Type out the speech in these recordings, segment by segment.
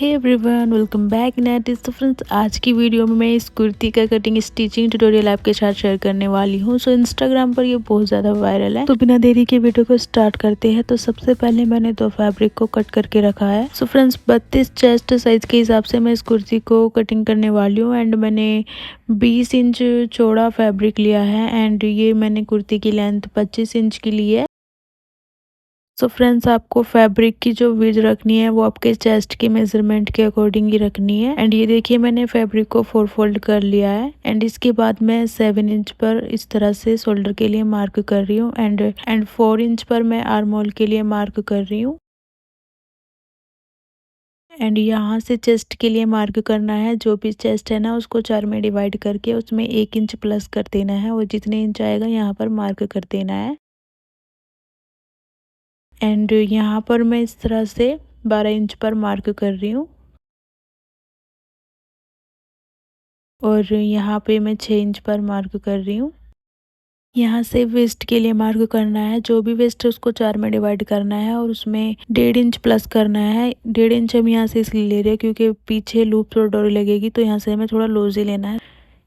हे everyone, welcome back net. तो friends, आज की वीडियो में मैं इस कुर्ती का कटिंग स्टिचिंग ट्यूटोरियल आपके साथ शेयर करने वाली हूँ। सो इंस्टाग्राम पर ये बहुत ज़्यादा वायरल है। तो बिना देरी के वीडियो को स्टार्ट करते हैं। तो सबसे पहले मैंने दो फैब्रिक को कट करके रखा है। सो फ्रेंड्स, 32 चेस्ट साइज के हिसाब से मैं इस कुर्ती को कटिंग करने वाली हूँ। एंड मैंने 20 इंच चौड़ा फैब्रिक लिया है। एंड ये मैंने कुर्ती की लेंथ 25 इंच की ली है। सो फ्रेंड्स, आपको फैब्रिक की जो विड्थ रखनी है वो आपके चेस्ट के मेजरमेंट के अकॉर्डिंग ही रखनी है। एंड ये देखिए, मैंने फैब्रिक को 4 फोल्ड कर लिया है। एंड इसके बाद मैं 7 इंच पर इस तरह से शोल्डर के लिए मार्क कर रही हूँ। एंड 4 इंच पर मैं आर्म होल के लिए मार्क कर रही हूँ। एंड यहाँ से चेस्ट के लिए मार्क करना है। जो भी चेस्ट है ना, उसको 4 में डिवाइड करके उसमें 1 इंच प्लस कर देना है और जितने इंच आएगा यहाँ पर मार्क कर देना है। एंड यहाँ पर मैं इस तरह से 12 इंच पर मार्क कर रही हूँ। और यहाँ पे मैं 6 इंच पर मार्क कर रही हूँ। यहाँ से वेस्ट के लिए मार्क करना है। जो भी वेस्ट है उसको 4 में डिवाइड करना है और उसमें 1.5 इंच प्लस करना है। 1.5 इंच हम यहाँ से इसलिए ले रहे हैं क्योंकि पीछे लूप और डोरी लगेगी, तो यहाँ से हमें थोड़ा लूज ही लेना है।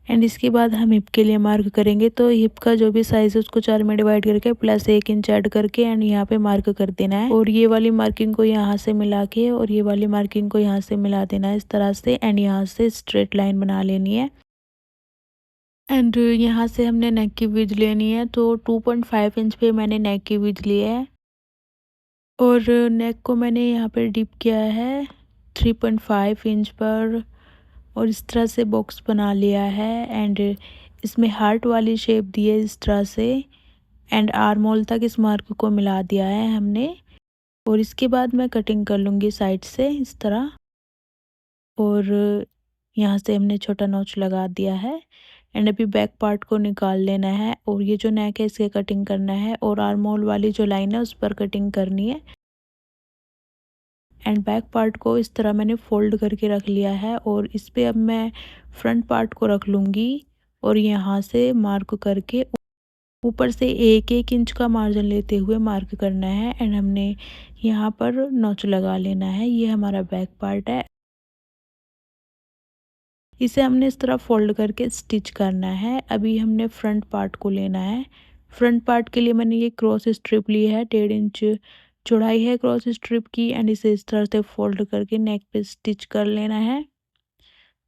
एंड इसके बाद हम हिप के लिए मार्क करेंगे। तो हिप का जो भी साइज है उसको 4 में डिवाइड करके प्लस 1 इंच ऐड करके एंड यहाँ पे मार्क कर देना है। और ये वाली मार्किंग को यहाँ से मिला के और ये वाली मार्किंग को यहाँ से मिला देना है इस तरह से। एंड यहाँ से स्ट्रेट लाइन बना लेनी है। एंड यहाँ से हमने नेक की विड्थ लेनी है। तो 2.5 इंच पे मैंने नेक की विड्थ ली है। और नेक को मैंने यहाँ पर डिप किया है 3.5 इंच पर और इस तरह से बॉक्स बना लिया है। एंड इसमें हार्ट वाली शेप दी है इस तरह से। एंड आर्म होल तक इस मार्क को मिला दिया है हमने। और इसके बाद मैं कटिंग कर लूँगी साइड से इस तरह। और यहाँ से हमने छोटा नॉच लगा दिया है। एंड अभी बैक पार्ट को निकाल लेना है और ये जो नेक है इसके कटिंग करना है और आर्म होल वाली जो लाइन है उस पर कटिंग करनी है। एंड बैक पार्ट को इस तरह मैंने फोल्ड करके रख लिया है और इस पे अब मैं फ्रंट पार्ट को रख लूँगी और यहाँ से मार्क करके ऊपर से 1-1 इंच का मार्जिन लेते हुए मार्क करना है। एंड हमने यहाँ पर नॉच लगा लेना है। ये हमारा बैक पार्ट है। इसे हमने इस तरह फोल्ड करके स्टिच करना है। अभी हमने फ्रंट पार्ट को लेना है। फ्रंट पार्ट के लिए मैंने ये क्रॉस स्ट्रिप ली है। 1.5 इंच चौड़ाई है क्रॉस स्ट्रिप की। एंड इसे इस तरह से फोल्ड करके नेक पे स्टिच कर लेना है।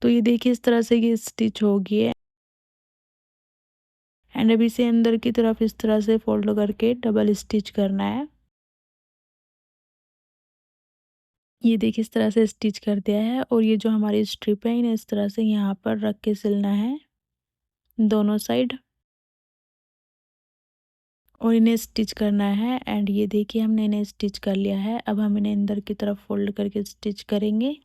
तो ये देखिए, इस तरह से ये स्टिच हो गई है। एंड अभी इसे अंदर की तरफ इस तरह से फोल्ड करके डबल स्टिच करना है। ये देखिए, इस तरह से स्टिच कर दिया है। और ये जो हमारी स्ट्रिप है इन्हें इस तरह से यहाँ पर रख के सिलना है दोनों साइड और इन्हें स्टिच करना है। एंड ये देखिए, हमने इन्हें स्टिच कर लिया है। अब हम इन्हें अंदर की तरफ फोल्ड करके स्टिच करेंगे।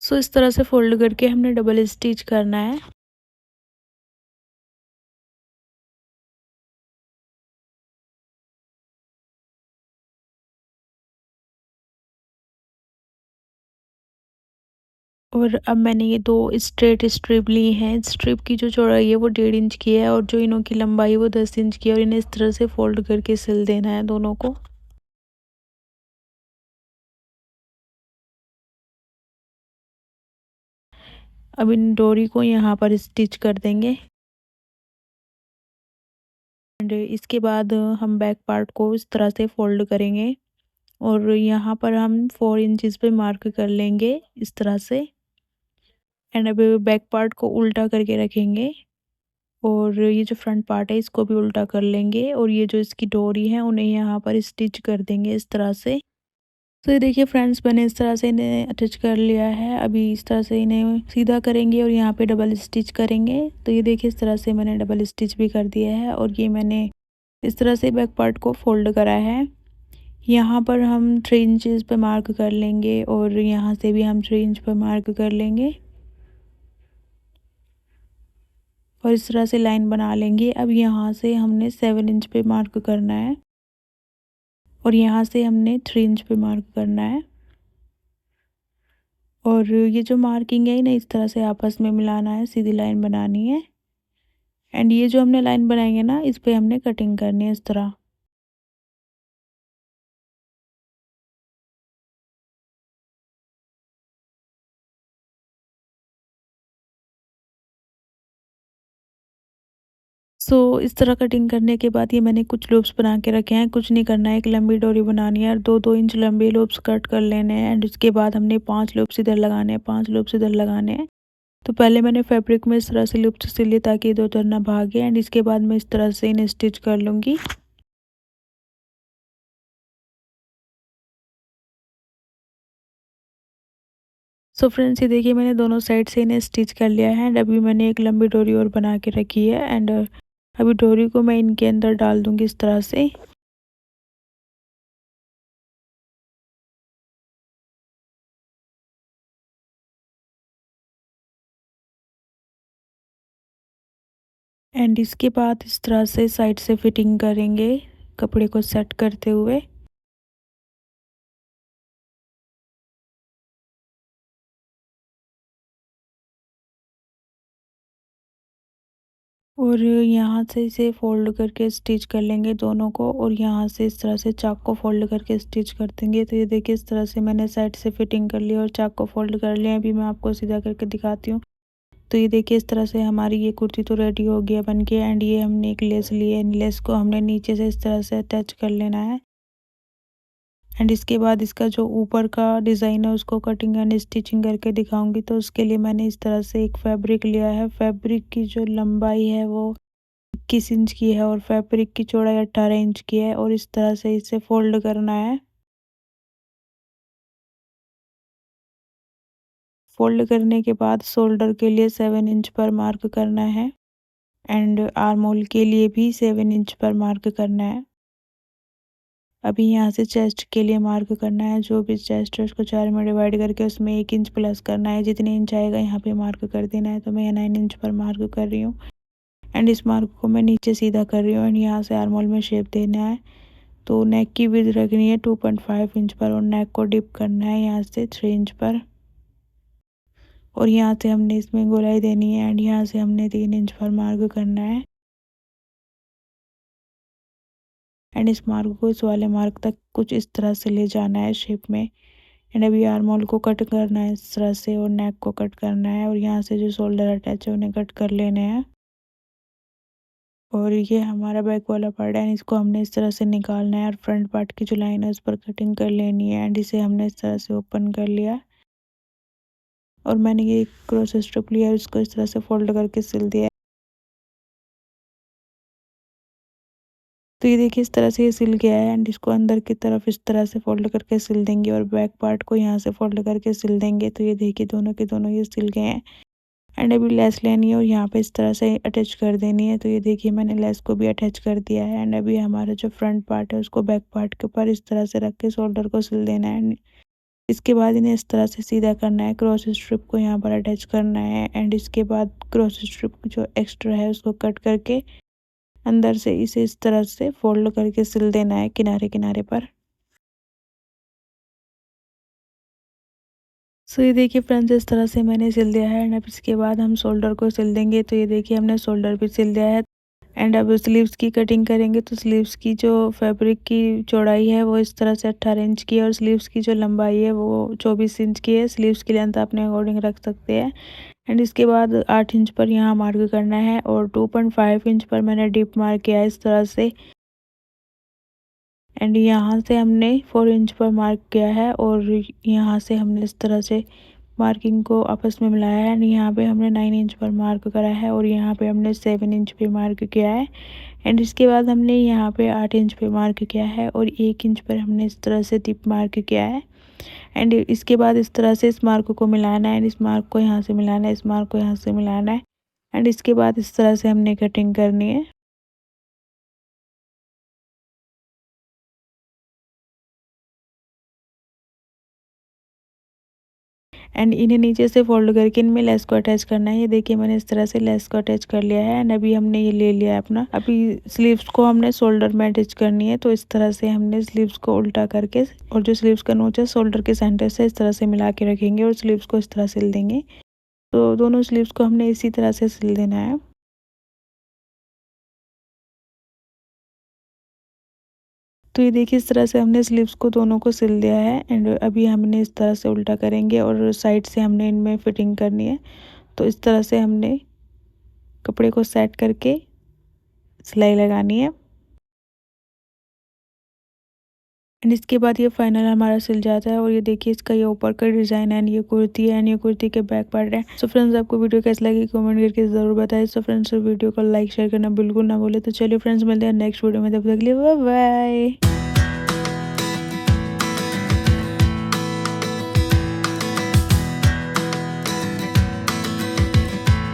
सो इस तरह से फोल्ड करके हमने डबल स्टिच करना है। और अब मैंने ये दो स्ट्रेट स्ट्रिप ली हैं। स्ट्रिप की जो चौड़ाई है वो 1.5 इंच की है और जो इनों की लंबाई है वो 10 इंच की है। और इन्हें इस तरह से फोल्ड करके सिल देना है दोनों को। अब इन डोरी को यहाँ पर स्टिच कर देंगे। एंड इसके बाद हम बैक पार्ट को इस तरह से फोल्ड करेंगे और यहाँ पर हम 4 इंचज़ पे मार्क कर लेंगे इस तरह से। एंड अब बैक पार्ट को उल्टा करके रखेंगे और ये जो फ्रंट पार्ट है इसको भी उल्टा कर लेंगे और ये जो इसकी डोरी है उन्हें यहाँ पर स्टिच कर देंगे इस तरह से। तो ये देखिए फ्रेंड्स, मैंने इस तरह से इन्हें अटैच कर लिया है। अभी इस तरह से इन्हें सीधा करेंगे और यहाँ पे डबल स्टिच करेंगे। तो ये देखिए, इस तरह से मैंने डबल स्टिच भी कर दिया है और ये मैंने इस तरह से बैक पार्ट को फोल्ड करा है। यहाँ पर हम 3 इंचज़ पे मार्क कर लेंगे और यहाँ से भी हम 3 इंच पर मार्क कर लेंगे और इस तरह से लाइन बना लेंगे। अब यहाँ से हमने 7 इंच पे मार्क करना है और यहाँ से हमने 3 इंच पे मार्क करना है। और ये जो मार्किंग है इन्हें इस तरह से आपस में मिलाना है, सीधी लाइन बनानी है। एंड ये जो हमने लाइन बनाएंगे ना, इस पे हमने कटिंग करनी है इस तरह। इस तरह कटिंग करने के बाद ये मैंने कुछ लूप्स बना के रखे हैं। कुछ नहीं करना है, एक लंबी डोरी बनानी है और 2-2 इंच लंबे लूप्स कट कर लेने हैं एंड उसके बाद हमने 5 लूप्स इधर लगाने हैं, 5 लूप्स इधर लगाने हैं। तो पहले मैंने फैब्रिक में इस तरह से लूप्स सिल लिए ताकि इधर-उधर ना भागे एंड इसके बाद मैं इस तरह से इन्हें स्टिच कर लूँगी। फ्रेंड्स, ये देखिए मैंने दोनों साइड से इन्हें स्टिच कर लिया है एंड अभी मैंने एक लंबी डोरी और बना के रखी है एंड अभी डोरी को मैं इनके अंदर डाल दूँगी इस तरह से। एंड इसके बाद इस तरह से साइड से फिटिंग करेंगे कपड़े को सेट करते हुए। और यहाँ से इसे फोल्ड करके स्टिच कर लेंगे दोनों को और यहाँ से इस तरह से चाक को फोल्ड करके स्टिच कर देंगे। तो ये देखिए इस तरह से मैंने साइड से फिटिंग कर लिया और चाक को फोल्ड कर लिया। अभी मैं आपको सीधा करके दिखाती हूँ। तो ये देखिए इस तरह से हमारी ये कुर्ती तो रेडी हो गया बनके एंड ये हमने एक लेस ली है। लेस को हमने नीचे से इस तरह से अटैच कर लेना है एंड इसके बाद इसका जो ऊपर का डिज़ाइन है उसको कटिंग एंड स्टिचिंग करके दिखाऊंगी। तो उसके लिए मैंने इस तरह से एक फैब्रिक लिया है। फैब्रिक की जो लंबाई है वो 21 इंच की है और फैब्रिक की चौड़ाई 18 इंच की है और इस तरह से इसे फोल्ड करना है। फोल्ड करने के बाद शोल्डर के लिए 7 इंच पर मार्क करना है एंड आर्म होल के लिए भी 7 इंच पर मार्क करना है। अभी यहाँ से चेस्ट के लिए मार्क करना है। जो भी चेस्ट है उसको 4 में डिवाइड करके उसमें 1 इंच प्लस करना है। जितने इंच आएगा यहाँ पे मार्क कर देना है। तो मैं 9 इंच पर मार्क कर रही हूँ एंड इस मार्क को मैं नीचे सीधा कर रही हूँ एंड यहाँ से आर्म होल में शेप देना है। तो नेक की विड्थ रखनी है 2.5 इंच पर और नेक को डिप करना है यहाँ से 3 इंच पर और यहाँ से हमने इसमें गोलाई देनी है एंड यहाँ से हमने 3 इंच पर मार्क करना है एंड इस मार्क को इस वाले मार्क तक कुछ इस तरह से ले जाना है शेप में। एंड अभी आर्म होल को कट करना है इस तरह से और नेक को कट करना है और यहाँ से जो शोल्डर अटैच है उन्हें कट कर लेने हैं। और ये हमारा बैक वाला पार्ट है, इसको हमने इस तरह से निकालना है और फ्रंट पार्ट की जो लाइन है उस पर कटिंग कर लेनी है एंड इसे हमने इस तरह से ओपन कर लिया और मैंने ये क्रॉस स्ट्रिप लिया है, इसको इस तरह से फोल्ड करके सिल दिया है। तो ये देखिए इस तरह से ये सिल गया है एंड इसको अंदर की तरफ इस तरह से फोल्ड करके सिल देंगे और बैक पार्ट को यहाँ से फोल्ड करके सिल देंगे। तो ये देखिए दोनों के दोनों ये सिल गए हैं एंड अभी लेस लेनी है और यहाँ पे इस तरह से अटैच कर देनी है। तो ये देखिए मैंने लेस को भी अटैच कर दिया है एंड अभी हमारा जो फ्रंट पार्ट है उसको बैक पार्ट के ऊपर इस तरह से रख के शोल्डर को सिल देना है। इसके बाद इन्हें इस तरह से सीधा करना है, क्रॉस स्ट्रिप को यहाँ पर अटैच करना है एंड इसके बाद क्रॉस स्ट्रिप जो एक्स्ट्रा है उसको कट करके अंदर से इसे इस तरह से फोल्ड करके सिल देना है किनारे किनारे पर। ये देखिए फ्रेंड्स इस तरह से मैंने सिल दिया है एंड अब इसके बाद हम शोल्डर को सिल देंगे। तो ये देखिए हमने शोल्डर भी सिल दिया है एंड अब स्लीव्स की कटिंग करेंगे। तो स्लीव्स की जो फैब्रिक की चौड़ाई है वो इस तरह से 18 इंच की है और स्लीव्स की जो लंबाई है वो 24 इंच की है। स्लीव्स की लेंथ अपने अकॉर्डिंग रख सकते हैं एंड इसके बाद 8 इंच पर यहाँ मार्क करना है और 2.5 इंच पर मैंने डिप मार्क किया है इस तरह से एंड यहाँ से हमने 4 इंच पर मार्क किया है और यहाँ से हमने इस तरह से मार्किंग को आपस में मिलाया है एंड यहाँ पे हमने 9 इंच पर मार्क करा है और यहाँ पे हमने 7 इंच पे मार्क किया है एंड इसके बाद हमने यहाँ पे 8 इंच पे मार्क किया है और 1 इंच पर हमने इस तरह से टिप मार्क किया है एंड इसके बाद इस तरह से इस मार्क को मिलाना है एंड इस मार्क को यहाँ से मिलाना है, इस मार्क को यहाँ से मिलाना है एंड इसके बाद इस तरह से हमने कटिंग करनी है। एंड इन्हें नीचे से फोल्ड करके इनमें लेस को अटैच करना है। ये देखिए मैंने इस तरह से लेस को अटैच कर लिया है एंड अभी हमने ये ले लिया है अपना। अभी स्लीव्स को हमने शोल्डर में अटैच करनी है। तो इस तरह से हमने स्लीव्स को उल्टा करके और जो स्लीव्स का नोच है शोल्डर के सेंटर से इस तरह से मिला के रखेंगे और स्लीव्स को इस तरह सिल देंगे। तो दोनों स्लीव्स को हमने इसी तरह से सिल देना है। तो ये देखिए इस तरह से हमने स्लीव्स को दोनों को सिल दिया है एंड अभी हमने इस तरह से उल्टा करेंगे और साइड से हमने इनमें फिटिंग करनी है। तो इस तरह से हमने कपड़े को सेट करके सिलाई लगानी है एंड इसके बाद ये फाइनल हमारा सिल जाता है। और ये देखिए इसका ये ऊपर का डिज़ाइन है एंड ये कुर्ती है एंड ये कुर्ती के बैक पार्ट है। सो फ्रेंड्स आपको वीडियो कैसी लगी कमेंट करके ज़रूर बताएं। सो फ्रेंड्स वीडियो को लाइक शेयर करना बिल्कुल ना भूले। तो चलिए फ्रेंड्स मिलते हैं नेक्स्ट वीडियो में, तब तक के लिए बाय बाय।